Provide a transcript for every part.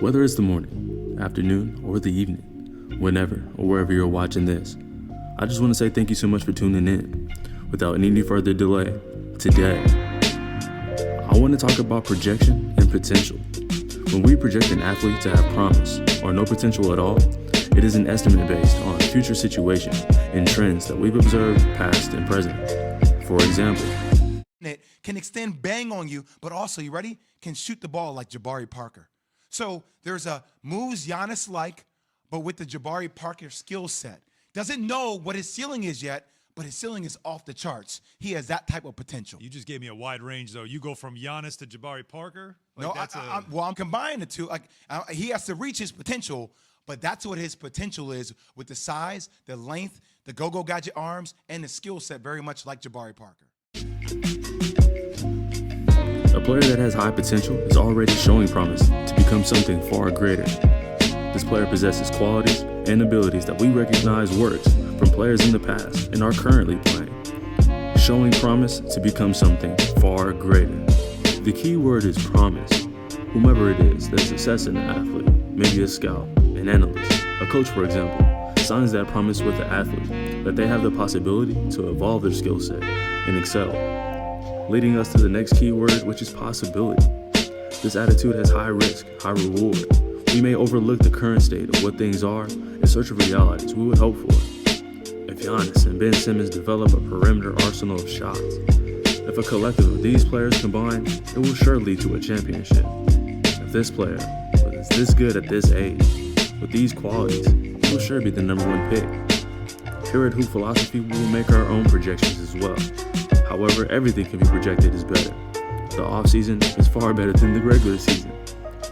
Whether it's the morning, afternoon, or the evening, whenever or wherever you're watching this, I just want to say thank you so much for tuning in. Without any further delay, today, I want to talk about projection and potential. When we project an athlete to have promise or no potential at all, it is an estimate based on future situations and trends that we've observed past and present. For example, it can extend bang on you, but also, you ready? Can shoot the ball like Jabari Parker. So there's a moves Giannis-like, but with the Jabari Parker skill set. Doesn't know what his ceiling is yet, but his ceiling is off the charts. He has that type of potential. You just gave me a wide range, though. You go from Giannis to Jabari Parker? Like no, I'm combining the two. He has to reach his potential, but that's what his potential is with the size, the length, the go-go gadget arms, and the skill set very much like Jabari Parker. A player that has high potential is already showing promise to become something far greater. This player possesses qualities and abilities that we recognize works from players in the past and are currently playing, showing promise to become something far greater. The key word is promise. Whomever it is that's assessing an athlete, maybe a scout, an analyst, a coach for example, signs that promise with the athlete that they have the possibility to evolve their skill set and excel, leading us to the next key word, which is possibility. This attitude has high risk, high reward. We may overlook the current state of what things are in search of realities we would hope for. If Giannis and Ben Simmons develop a perimeter arsenal of shots, if a collective of these players combine, it will sure lead to a championship. If this player is this good at this age, with these qualities, he will sure be the #1 pick. Here at Hoop Philosophy, we will make our own projections as well. However, everything can be projected is better. The off-season is far better than the regular season.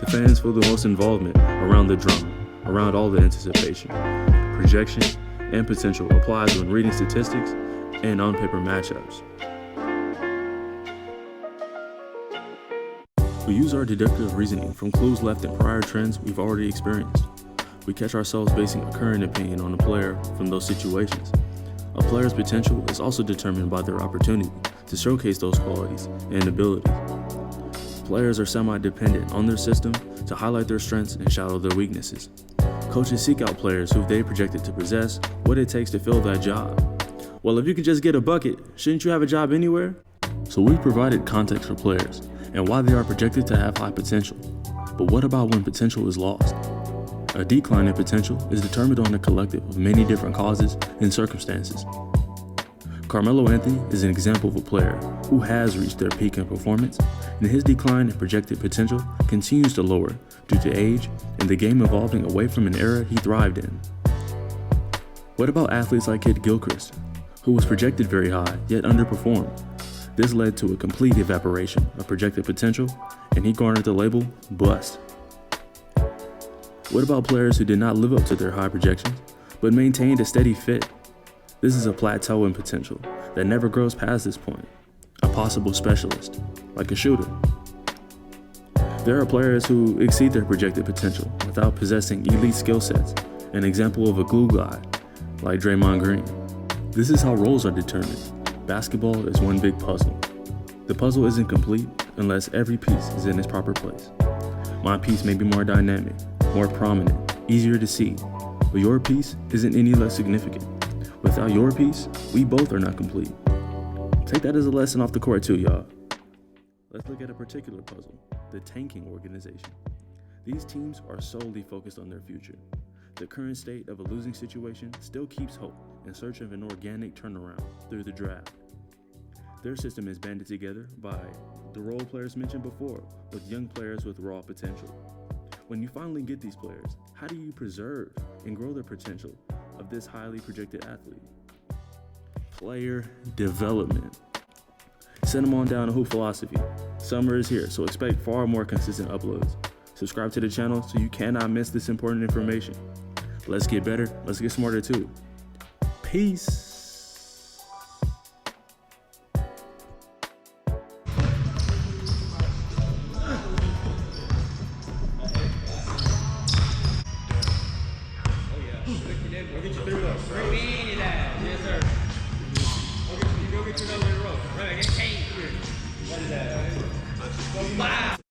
The fans feel the most involvement around the drama, around all the anticipation. Projection and potential applies when reading statistics and on-paper matchups. We use our deductive reasoning from clues left in prior trends we've already experienced. We catch ourselves basing a current opinion on a player from those situations. A player's potential is also determined by their opportunity to showcase those qualities and abilities. Players are semi-dependent on their system to highlight their strengths and shadow their weaknesses. Coaches seek out players who they projected to possess what it takes to fill that job. Well, if you can just get a bucket, shouldn't you have a job anywhere? So we've provided context for players and why they are projected to have high potential. But what about when potential is lost? A decline in potential is determined on a collective of many different causes and circumstances. Carmelo Anthony is an example of a player who has reached their peak in performance, and his decline in projected potential continues to lower due to age and the game evolving away from an era he thrived in. What about athletes like Kid Gilchrist, who was projected very high yet underperformed? This led to a complete evaporation of projected potential, and he garnered the label bust. What about players who did not live up to their high projections, but maintained a steady fit? This is a plateau in potential that never grows past this point. A possible specialist, like a shooter. There are players who exceed their projected potential without possessing elite skill sets, an example of a glue guy, like Draymond Green. This is how roles are determined. Basketball is one big puzzle. The puzzle isn't complete unless every piece is in its proper place. My piece may be more dynamic, more prominent, easier to see, but your piece isn't any less significant. Without your piece, we both are not complete. Take that as a lesson off the court too, y'all. Let's look at a particular puzzle, the tanking organization. These teams are solely focused on their future. The current state of a losing situation still keeps hope in search of an organic turnaround through the draft. Their system is banded together by the role players mentioned before with young players with raw potential. When you finally get these players, how do you preserve and grow the potential of this highly projected athlete? Player development. Send them on down to Hoop Philosophy. Summer is here, so expect far more consistent uploads. Subscribe to the channel so you cannot miss this important information. Let's get better, let's get smarter too. Peace. Wow.